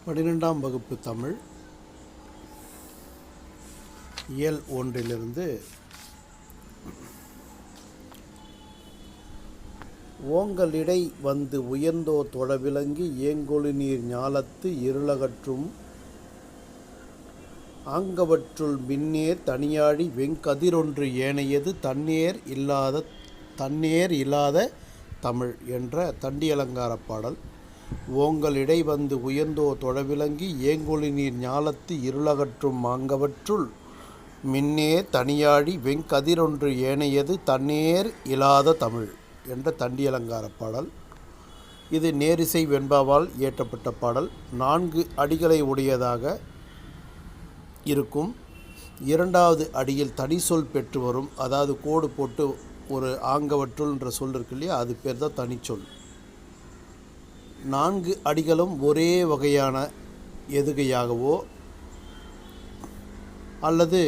12ஆம் வகுப்பு தமிழ் இயல் 1 ஓங்கலிடை வந்து உயர்ந்தோ தொழவிளங்கி ஏங்கொழு நீர் ஞாலத்து இருளகற்றும் ஆங்கவற்றுள் மின்னேர் தனியாழி வெங்கதிரொன்று ஏனையது தன்னேர் இல்லாத தமிழ் என்ற தண்டியலங்கார பாடல். ஓங்கலிடை வந்து உயர்ந்தோ தொழவிளங்கி ஏங்கொழு நீர் ஞாலத்து இருளகற்றும் ஆங்கவற்றுள் மின்னேர் தனியாழி வெங்கதிரொன்று ஏனையது தன்னேர் இல்லாத தமிழ் என்ற தண்டியலங்கார பாடல். இது நேரிசை வெண்பாவால் இயற்றப்பட்ட பாடல். 4 அடிகளை உடையதாக இருக்கும். 2வது அடியில் தனி சொல் பெற்று வரும். அதாவது கோடு போட்டு ஒரு ஆங்கவற்றுள் என்ற சொல் இருக்கு இல்லையா, அது பேர் தான் தனிச்சொல். 4 அடிகளும் ஒரே வகையான எதுகையாகவோ அல்லது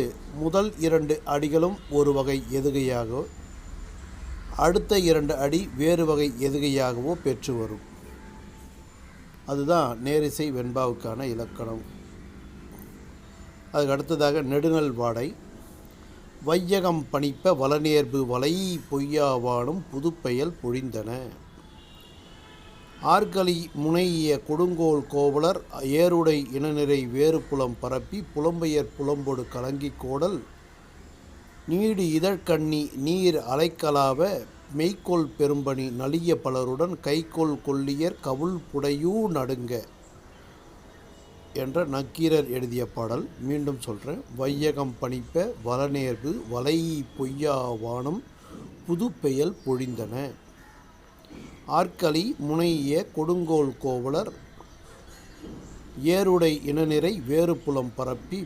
முதல் 2 அடிகளும் ஒரு வகை எதுகையாகவோ அடுத்த 2 அடி வேறு வகை எதுகையாகவோ பெற்று வரும். அதுதான் நேரிசை வெண்பாவுக்கான இலக்கணம். அதுக்கு அடுத்ததாக நெடுநல் வாடை. வையகம் பணிப்ப வளநேர்பு வலை பொய்யாவானும் புதுப்பெயல் பொழிந்தன. ஆர்களி முனைய கொடுங்கோல் கோவலர் ஏருடை இனநிறை வேறு புலம் பரப்பி புலம்பெயர் புலம்பொடு கலங்கி கோடல் நீடு இதழ்கண்ணி நீர் அலைக்கலாவ மெய்கொள் பெரும்பணி நலிய பலருடன் கைகொள் கொல்லியர் கவுள் புடையூ நடுங்க என்ற நக்கீரர் எழுதிய பாடல். மீண்டும் சொல்கிறேன். வையகம் பணிப்ப வளநேர்பு வலை பொய்யாவானும் புதுப்பெயல் பொழிந்தன. ஆர்களி முனைய கொடுங்கோல் கோவலர் ஏருடை இனநிறை வேறு புலம் பரப்பி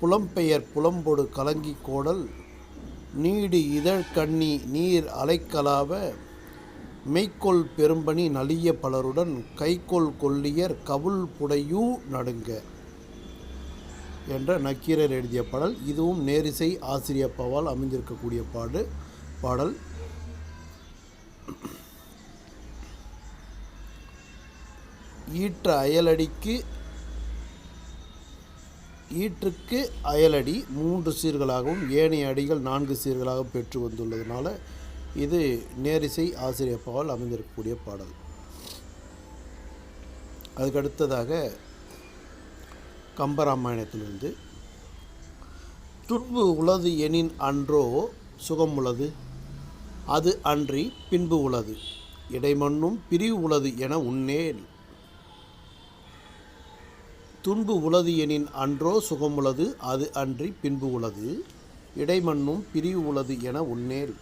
புலம்பெயர் புலம்பொடு கலங்கி கோடல் நீடு இதழ்கண்ணி நீர் அலைக்கலாவ மெய்கொள் பெரும்பணி நலிய பலருடன் கைகொள் கொல்லியர் கவுள் புடையூ நடுங்க என்ற நக்கீரர் எழுதிய பாடல். இதுவும் நேரிசை ஆசிரியப்பாவால் அமைந்திருக்கக்கூடிய பாடல். ஈற்றுக்கு அயலடி 3 சீர்களாகவும் ஏனைய அடிகள் 4 சீர்களாக பெற்று வந்துள்ளதுனால இது நேரிசை ஆசிரியப்பாவால் அமைந்திருக்கக்கூடிய பாடல். அதுக்கடுத்ததாக கம்பராமாயணத்திலிருந்து துன்பு உளது எனின் அன்றோ சுகம் உளது அது அன்றி பின்பு உளது இடைமண்ணும் பிரிவு உளது என உன்னேல். துன்பு உளது எனின் அன்றோ சுகமுளது அது அன்றி பின்பு உளது இடைமண்ணும் பிரிவு உளது என உன்னேல்.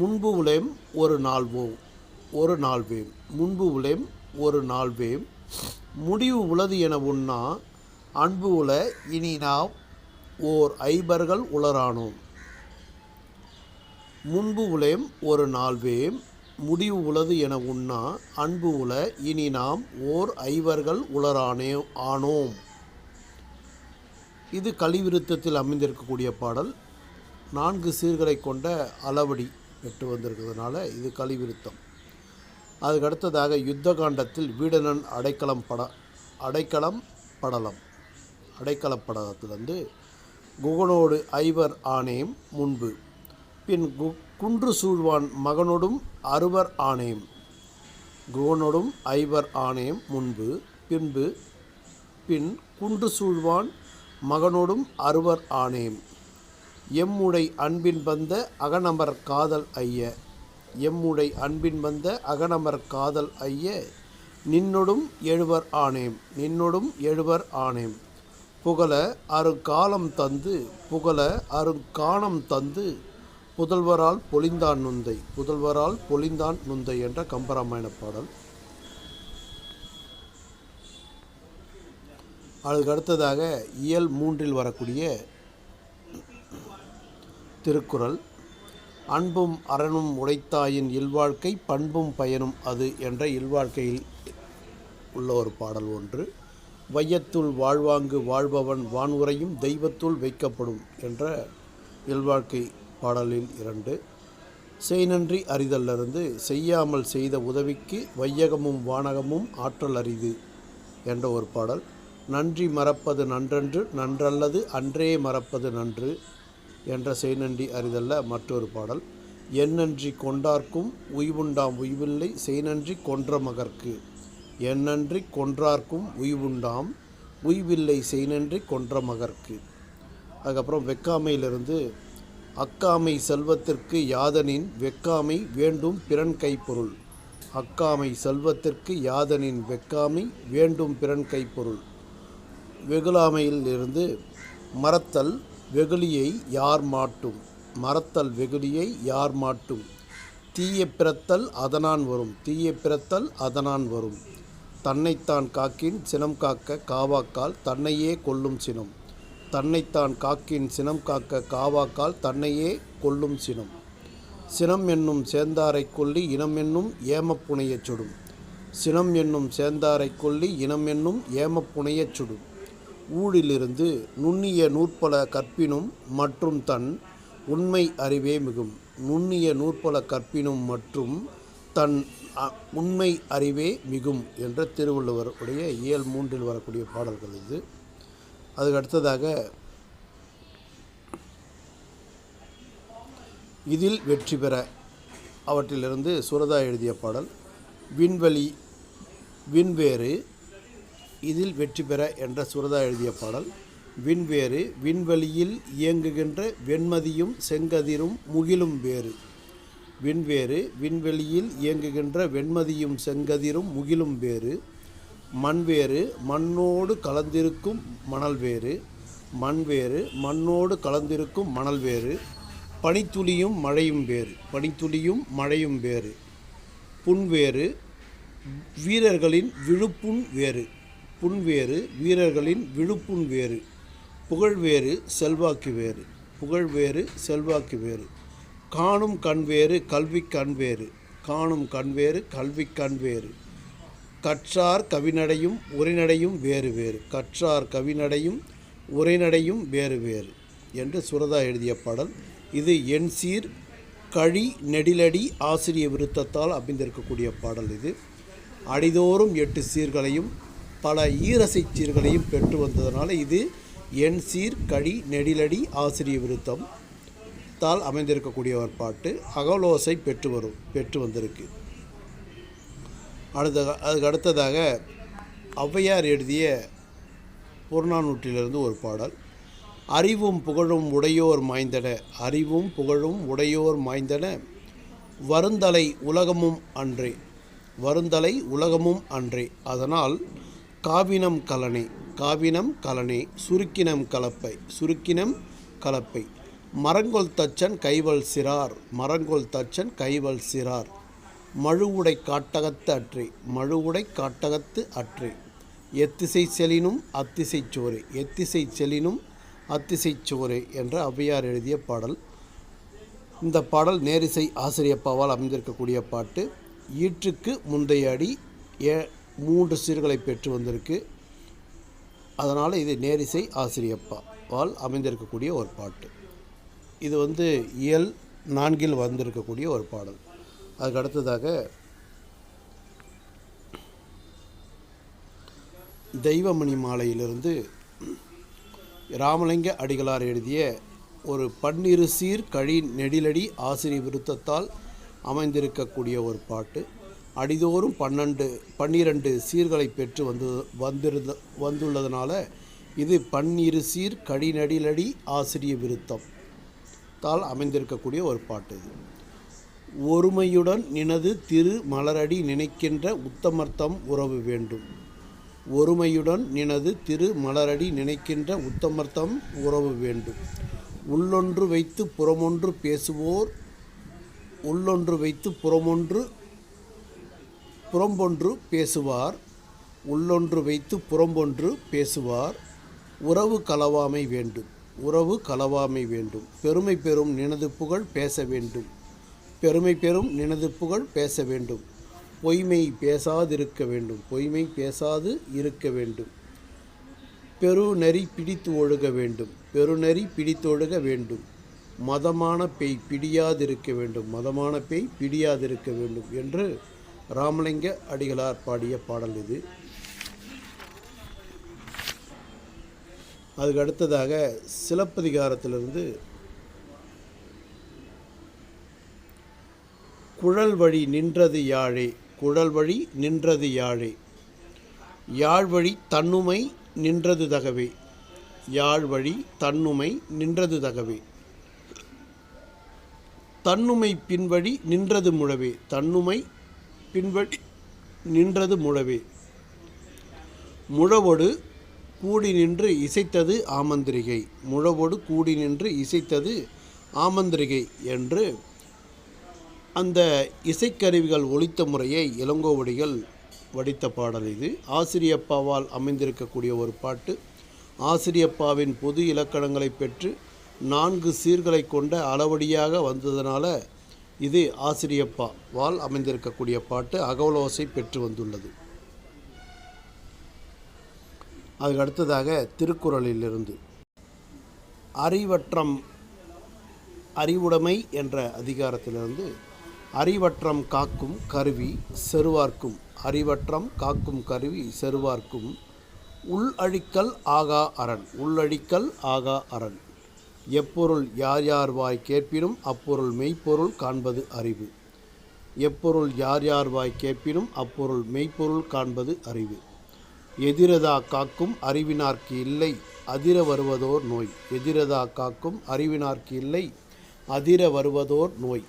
முன்பு உளேம் ஒரு நாள்வேம் முன்பு உளேம் ஒரு நாள்வேம் முடிவு உளது என உண்ணா அன்பு உள இனி நாம் ஓர் ஐபர்கள் உளரானோம். முன்பு உளேம் ஒரு நாள்வேம் முடிவு உளது என உண்ணா அன்பு உள இனி நாம் ஓர் ஐவர்கள் ஆனோம். இது கலிவிருத்தத்தில் அமைந்திருக்கக்கூடிய பாடல். 4 சீர்களை கொண்ட அளவடி பெற்று வந்திருக்கிறதுனால இது கலிவிருத்தம். அதுக்கு அடுத்ததாக யுத்த காண்டத்தில் வீடனன் அடைக்கலப்படலத்திலிருந்து குகனோடு ஐவர் ஆனேம் முன்பு பின் குன்று சூழ்வான் மகனோடும் அறுவர் ஆனேம். குகனோடும் ஐவர் ஆனேம் முன்பு பின் குன்று சூழ்வான் மகனோடும் அறுவர் ஆனேம். எம்முடை அன்பின் வந்த அகனமர் காதல் ஐய நின்னொடும் எழுவர் ஆனேம். புகழ அருங்காலம் தந்து புதல்வரால் பொழிந்தான் நுந்தை என்ற கம்பராமாயண பாடல். அதுக்கு அடுத்ததாக இயல் 3 வரக்கூடிய திருக்குறள். அன்பும் அரணும் உடைத்தாயின் இல்வாழ்க்கை பண்பும் பயனும் அது என்ற இல்வாழ்க்கையில் உள்ள ஒரு பாடல் ஒன்று. வையத்துள் வாழ்வாங்கு வாழ்பவன் வான்உரையும் தெய்வத்துள் வைக்கப்படும் என்ற இல்வாழ்க்கை பாடலில் 2. செய்நன்றி அறிதலிருந்து செய்யாமல் செய்த உதவிக்கு வையகமும் வானகமும் ஆற்றல் அரிது என்ற ஒரு பாடல். நன்றி மறப்பது நன்றன்று, நன்றல்லது அன்றே மறப்பது நன்று என்ற செய்நன்றி அறிதலில் மற்றொரு பாடல். எந்நன்றி கொண்டார்க்கும் உய்வுண்டாம் உய்வில்லை செய்நன்றி கொன்ற மகற்கு. எந்நன்றி கொன்றார்க்கும் உய்வுண்டாம் உய்வில்லை செய்நன்றி கொன்ற மகற்கு. அதுக்கப்புறம் வெக்காமையிலிருந்து அக்காமை செல்வத்திற்கு யாதனின் வெக்காமை வேண்டும் பிறன் கைப்பொருள். அக்காமை செல்வத்திற்கு யாதனின் வெக்காமை வேண்டும் பிறன் கைப்பொருள். வெகுளாமையில் இருந்து மறத்தல் வெகுளியை யார் மாட்டும். மறத்தல் வெகுளியை யார் மாட்டும். தீய பிறத்தல் அதனான் வரும். தீய பிறத்தல் அதனான் வரும். தன்னைத்தான் காக்கின் சினம் காக்க காவாக்கால் தன்னையே கொல்லும் சினம். தன்னைத்தான் காக்கின் சினம் காக்க காவாக்கால் தன்னையே கொல்லும் சினம். சினம் என்னும் சேந்தாரை கொல்லி இனம் என்னும் ஏமப்புனையச் சுடும். சினம் என்னும் சேந்தாரை கொல்லி இனம் என்னும் ஏமப்புனையச் சுடும். ஊழிலிருந்து நுண்ணிய நூற்பல கற்பினும் மற்றும் தன் உண்மை அறிவே மிகும். நுண்ணிய நூற்பல கற்பினும் மற்றும் தன் உண்மை அறிவே மிகும் என்ற திருவள்ளுவர் உடைய இயல் 3 வரக்கூடிய பாடல்கள் இது. அதுக்கு அடுத்ததாக இதில் வெற்றி பெற அவற்றிலிருந்து சுரதா எழுதிய பாடல். விண்வேறு இதில் வெற்றி பெற என்ற சுரதா எழுதிய பாடல். விண்வேறு விண்வெளியில் இயங்குகின்ற வெண்மதியும் செங்கதிரும் முகிலும் வேறு. விண்வேறு விண்வெளியில் இயங்குகின்ற வெண்மதியும் செங்கதிரும் முகிலும் வேறு. மண்வேறு மண்ணோடு கலந்திருக்கும் மணல் வேறு. மண்வேறு மண்ணோடு கலந்திருக்கும் மணல் வேறு. பனித்துளியும் மழையும் வேறு. பனித்துளியும் மழையும் வேறு. புன்வேறு வீரர்களின் விழுப்புண் வேறு. புன்வேறு வீரர்களின் விழுப்புண் வேறு. புகழ்வேறு செல்வாக்கு வேறு. புகழ்வேறு செல்வாக்கு வேறு. காணும் கண்வேறு கல்வி கண்வேறு. காணும் கண்வேறு கல்வி கண்வேறு. கற்றார் கவிநடையும் உரைநடையும் வேறு வேறு. கற்றார் கவிநடையும் உரைநடையும் வேறு வேறு என்று சுரதா எழுதிய பாடல். இது என் சீர் கழி நெடிலடி ஆசிரிய விருத்தத்தால் அமைந்திருக்கக்கூடிய பாடல். இது அடிதோறும் 8 சீர்களையும் பல ஈரசை சீர்களையும் பெற்று வந்ததனால இது என் சீர் கழி நெடிலடி ஆசிரிய விருத்தம் தால் அமைந்திருக்கக்கூடிய ஒரு பாட்டு. அகலோசை பெற்று வந்திருக்கு. அதுக்கு அடுத்ததாக ஔவையார் எழுதிய புறநானூற்றிலிருந்து ஒரு பாடல். அறிவும் புகழும் உடையோர் மாய்ந்தன. அறிவும் புகழும் உடையோர் மாய்ந்தன வருந்தலை உலகமும் அன்றே. வருந்தலை உலகமும் அன்றே. அதனால் காவினம் கலனே. காவினம் கலனே சுருக்கினம் கலப்பை. சுருக்கினம் கலப்பை. மரங்கொல் தச்சன் கைவல் சிறார். மரங்கொல் தச்சன் கைவல் சிறார். மழுவுடை காட்டகத்து அற்றே. மழுவுடை காட்டகத்து அற்றே. எத்திசை செலினும் அத்திசை சோரே. எத்திசை செலினும் அத்திசை சோரே என்ற ஔவையார் எழுதிய பாடல். இந்த பாடல் நேரிசை ஆசிரியப்பாவால் அமைந்திருக்கக்கூடிய பாட்டு. ஈற்றுக்கு முந்தைய அடி 3 சீர்களை பெற்று வந்திருக்கு. அதனால் இது நேரிசை ஆசிரியப்பாவால் அமைந்திருக்கக்கூடிய ஒரு பாட்டு. இது இயல் 4 வந்திருக்கக்கூடிய ஒரு பாடல். அதுக்கு அடுத்ததாக தெய்வமணி மாலையிலிருந்து ராமலிங்க அடிகளார் எழுதிய ஒரு 12 சீர் கழி நெடிலடி ஆசிரிய விருத்தத்தால் அமைந்திருக்கக்கூடிய ஒரு பாட்டு. அடிதோறும் 12 சீர்களை பெற்று வந்துள்ளதனால இது 12 சீர் கழி நெடிலடி ஆசிரிய விருத்தம் தால் அமைந்திருக்கக்கூடிய ஒரு பாட்டு. இது ஒருமையுடன் நினது திரு மலரடி நினைக்கின்ற உத்தமர்த்தம் உறவு வேண்டும். ஒருமையுடன் நினது திரு மலரடி நினைக்கின்ற உத்தமர்த்தம் உறவு வேண்டும். உள்ளொன்று வைத்து புறமொன்று பேசுவோர். உள்ளொன்று வைத்து புறம்பொன்று பேசுவார். உள்ளொன்று வைத்து புறம்பொன்று பேசுவார். உறவு களவாமை வேண்டும். உறவு களவாமை வேண்டும். பெருமை பெறும் நினது புகழ் பேச வேண்டும். பெருமை பெறும் நினது புகழ் பேச வேண்டும். பொய்மை பேசாதிருக்க வேண்டும். பொய்மை பேசாது இருக்க வேண்டும். பெருநெறி பிடித்து ஒழுக வேண்டும். பெருநெறி பிடித்தொழுக வேண்டும். மதமான பேய் பிடியாதிருக்க வேண்டும், மதமான பேய் பிடியாதிருக்க வேண்டும் என்று ராமலிங்க அடிகளார் பாடிய பாடல் இது. அதுக்கு அடுத்ததாக சிலப்பதிகாரத்திலிருந்து குழல் வழி நின்றது யாழே, குழல் வழி நின்றது யாழே, யாழ் வழி தன்னுமை நின்றது தகவே, யாழ் வழி தன்னுமை நின்றது தகவே, தன்னுமை பின்வழி நின்றது முழவே, தன்னுமை பின்வழி நின்றது முழவே, முழவொடு கூடி நின்று இசைத்தது ஆமந்திரிகை, முழவொடு கூடி நின்று இசைத்தது ஆமந்திரிகை என்று அந்த இசைக்கருவிகள் ஒலித்த முறையை இளங்கோவடிகள் வடித்த பாடல் இது. ஆசிரியப்பாவால் அமைந்திருக்கக்கூடிய ஒரு பாட்டு. ஆசிரியப்பாவின் பொது இலக்கணங்களை பெற்று 4 சீர்களை கொண்ட அளவடியாக வந்ததனால இது ஆசிரியப்பாவால் அமைந்திருக்கக்கூடிய பாட்டு. அகவலோசை பெற்று வந்துள்ளது. அதுக்கு அடுத்ததாக திருக்குறளிலிருந்து அறிவற்றம் அறிவுடைமை என்ற அதிகாரத்திலிருந்து அறிவற்றம் காக்கும் கருவி செருவார்க்கும், அறிவற்றம் காக்கும் கருவி செருவார்க்கும், உள்ளழிக்கல் ஆகா அரண், உள்ளழிக்கல் ஆகா அரண், எப்பொருள் யார் யார் வாய் கேட்பினும் அப்பொருள் மெய்ப்பொருள் காண்பது அறிவு, எப்பொருள் யார் யார் வாய் கேட்பினும் அப்பொருள் மெய்ப்பொருள் காண்பது அறிவு, எதிரதா காக்கும் அறிவினார்க்கு இல்லை அதிர வருவதோர் நோய், எதிரதா காக்கும் அறிவினார்க்கு இல்லை அதிர வருவதோர் நோய்,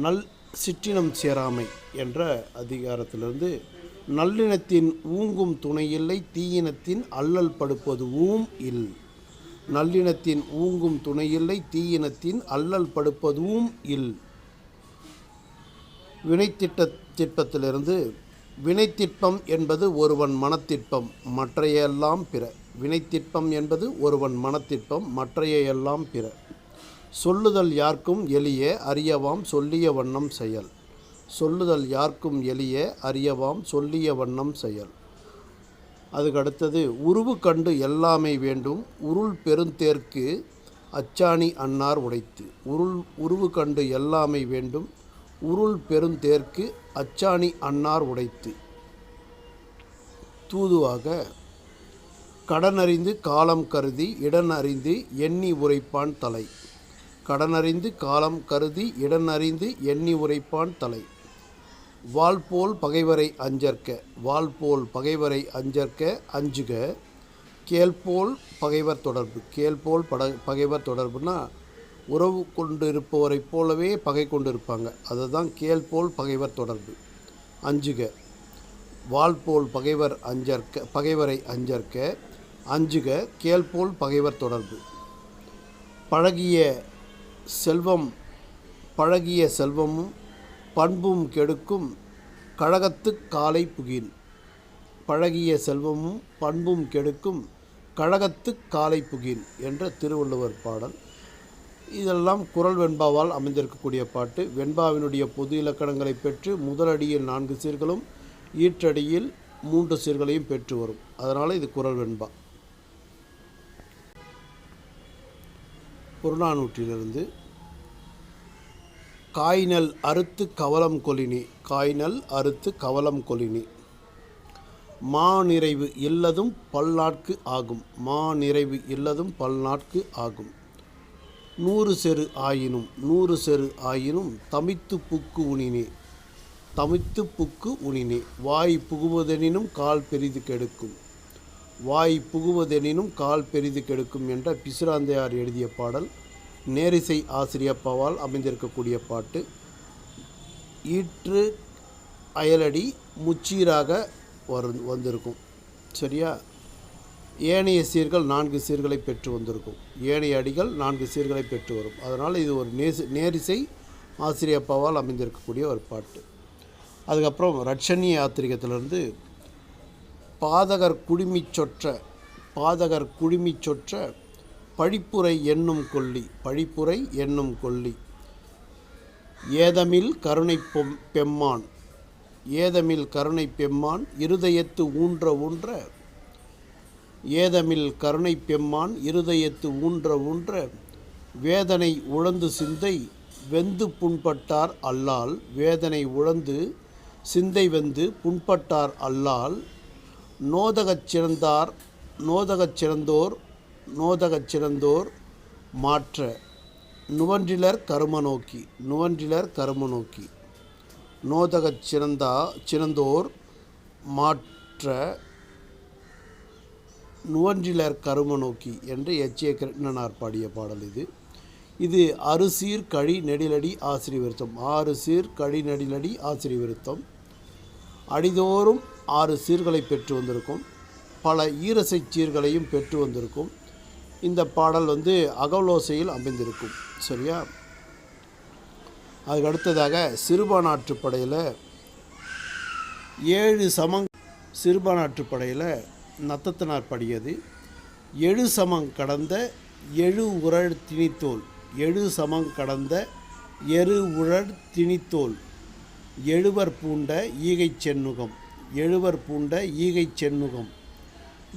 நல் சிற்றினம் சேராமை என்ற அதிகாரத்திலிருந்து நல்லினத்தின் ஊங்கும் துணையில்லை தீயினத்தின் அல்லல் படுப்பது ஊம் இல், நல்லினத்தின் ஊங்கும் துணையில்லை தீயினத்தின் அல்லல் படுப்பதும் இல், வினைத்திட்டத்திலிருந்து வினைத்திட்பம் என்பது ஒருவன் மனத்திட்பம் மற்றையெல்லாம் பிற, வினைத்திட்பம் என்பது ஒருவன் மனத்திட்பம் மற்றையெல்லாம் பிற, சொல்லுதல் யார்க்கும் எளிய அறியவாம் சொல்லிய வண்ணம் செயல், சொல்லுதல் யார்க்கும் எளிய அறியவாம் சொல்லிய வண்ணம் செயல். அதுக்கு அடுத்தது உருவு கண்டு எல்லாமை வேண்டும் உருள் பெருந்தேர்க்கு அச்சாணி அன்னார் உடைத்து, உருவு கண்டு எல்லாமை வேண்டும் உருள் பெருந்தேர்க்கு அச்சாணி அன்னார் உடைத்து. தூதுவாக கடனறிந்து காலம் கருதி இடன் அறிந்து எண்ணி உரைப்பான் தலை, கடனறிந்து காலம் கருதி இடன் அறிந்து எண்ணி உரைப்பான் தலை, வாள்போல் பகைவரை அஞ்சற்க, வாள்போல் பகைவரை அஞ்சற்க அஞ்சுக, கேள்போல் பகைவர் தொடர்பு, கேள்போல் பகைவர் தொடர்புனா உறவு கொண்டு இருப்பவரைப் போலவே பகை கொண்டு இருப்பாங்க, அதுதான் கேள்போல் பகைவர் தொடர்பு. அஞ்சுக வாள்போல் பகைவர் அஞ்சற்க, பகைவரை அஞ்சற்க அஞ்சுக, கேள்போல் பகைவர் தொடர்பு. பழகிய செல்வமும் பண்பும் கெடுக்கும் கழகத்துக் காலை புகின், பழகிய செல்வமும் பண்பும் கெடுக்கும் கழகத்துக் காலை புகின் என்ற திருவள்ளுவர் பாடல். இதெல்லாம் குறள் வெண்பாவால் அமைந்திருக்கக்கூடிய பாட்டு. வெண்பாவினுடைய பொது இலக்கணங்களை பெற்று முதலடியில் 4 சீர்களும் ஈற்றடியில் 3 சீர்களையும் பெற்று வரும். அதனால் இது குறள் வெண்பா. புறநானூற்றிலிருந்து காய்நல் அறுத்து கவலம் கொளினி, காய்நல் அறுத்து கவலம் கொளினி, மா நிறைவு இல்லதும் பல்நாட்கு ஆகும், மா நிறைவு இல்லதும் பல்நாட்கு ஆகும், 100 செரு ஆயினும் 100 செரு ஆயினும் தமித்து புக்கு உணினே, தமித்து புக்கு உணினே, வாய் புகுவதெனினும் கால் பெரிது கெடுக்கும், வாய் புகுவதெனினும் கால் பெரிது கெடுக்கும் என்ற பிசிராந்தையார் எழுதிய பாடல். நேரிசை ஆசிரியப்பாவால் அமைந்திருக்கக்கூடிய பாட்டு. ஈற்று அயலடி முச்சீராக வந்திருக்கும். சரியா? ஏனைய சீர்கள் 4 சீர்களை பெற்று வந்திருக்கும். ஏனைய அடிகள் 4 சீர்களை பெற்று வரும். அதனால் இது ஒரு நேரிசை ஆசிரியப்பாவால் அமைந்திருக்கக்கூடிய ஒரு பாட்டு. அதுக்கப்புறம் ரட்சணிய யாத்திரிகத்திலிருந்து பாதகர் குழுமி சொற்ற பழிப்புரை என்னும் கொல்லி, பழிப்புரை என்னும் கொல்லி, ஏதமில் கருணை பெம்மான், ஏதமில் கருணை பெம்மான் இருதயத்து ஊன்ற, ஏதமில் கருணை பெம்மான் இருதயத்து ஊன்ற வேதனை உழந்து சிந்தை வெந்து புண்பட்டார் அல்லால் வேதனை உழந்து சிந்தை வெந்து புண்பட்டார் அல்லால் நோதகச் சிறந்தோர் மாற்ற நுவன்றிலர் கரும நோக்கி நோதகச் சிறந்தோர் மாற்ற நுவன்றிலர் கரும நோக்கி என்று எச்.ஏ. கிருட்டிணனார் பாடிய பாடல் இது. இது 6 சீர் கழி நெடிலடி ஆசிரிய விருத்தம். 6 சீர் கழி நெடிலடி ஆசிரிய விருத்தம். அடிதோறும் 6 சீர்களை பெற்று வந்திருக்கும். பல ஈரசை சீர்களையும் பெற்று வந்திருக்கும். இந்த பாடல் அகவலோசையில் அமைந்திருக்கும். சரியா? அதுக்கு அடுத்ததாக சிறுபானாற்றுப்படையில் 7 சமங் சிறுபானாற்றுப்படையில் நத்தத்தினார் பாடியது. 7 சமங் கடந்த எழு உரழ் திணித்தோல் 7 சமங் கடந்த உழழ் திணித்தோல் எழுவர் பூண்ட ஈகைச் சென்னுகம்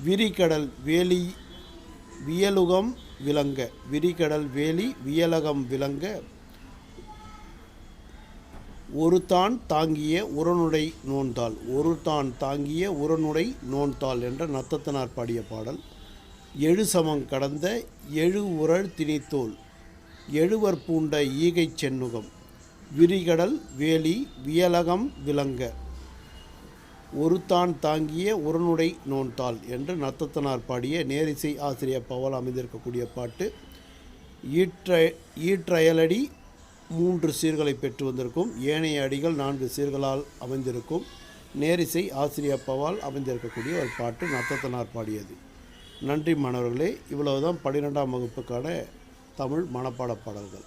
விரிகடல் வேலி வியலுகம் விளங்க ஒருதான் தாங்கிய உரனுடை நோன்தாள் என்ற நத்தத்தினார் பாடிய பாடல். 7 சமங் கடந்த எழு உரழ் திணித்தோல் எழுவர் பூண்ட ஈகைச் சென்னுகம் விரிகடல் வேலி வியலகம் விளங்க ஒருதான் தாங்கிய உரனுடை நோன்தாள் என்று நத்தத்தினார் பாடிய நேரிசை ஆசிரியர் பவல் அமைந்திருக்கக்கூடிய பாட்டு. ஈற்றயலடி 3 சீர்களை பெற்று வந்திருக்கும். ஏனைய அடிகள் 4 சீர்களால் அமைந்திருக்கும். நேரிசை ஆசிரியர் பவால் அமைந்திருக்கக்கூடிய ஒரு பாட்டு நத்தத்தினார் பாடியது. நன்றி மாணவர்களே. இவ்வளவுதான் 12ஆம் வகுப்புக்கான தமிழ் மனப்பாட பாடல்கள்.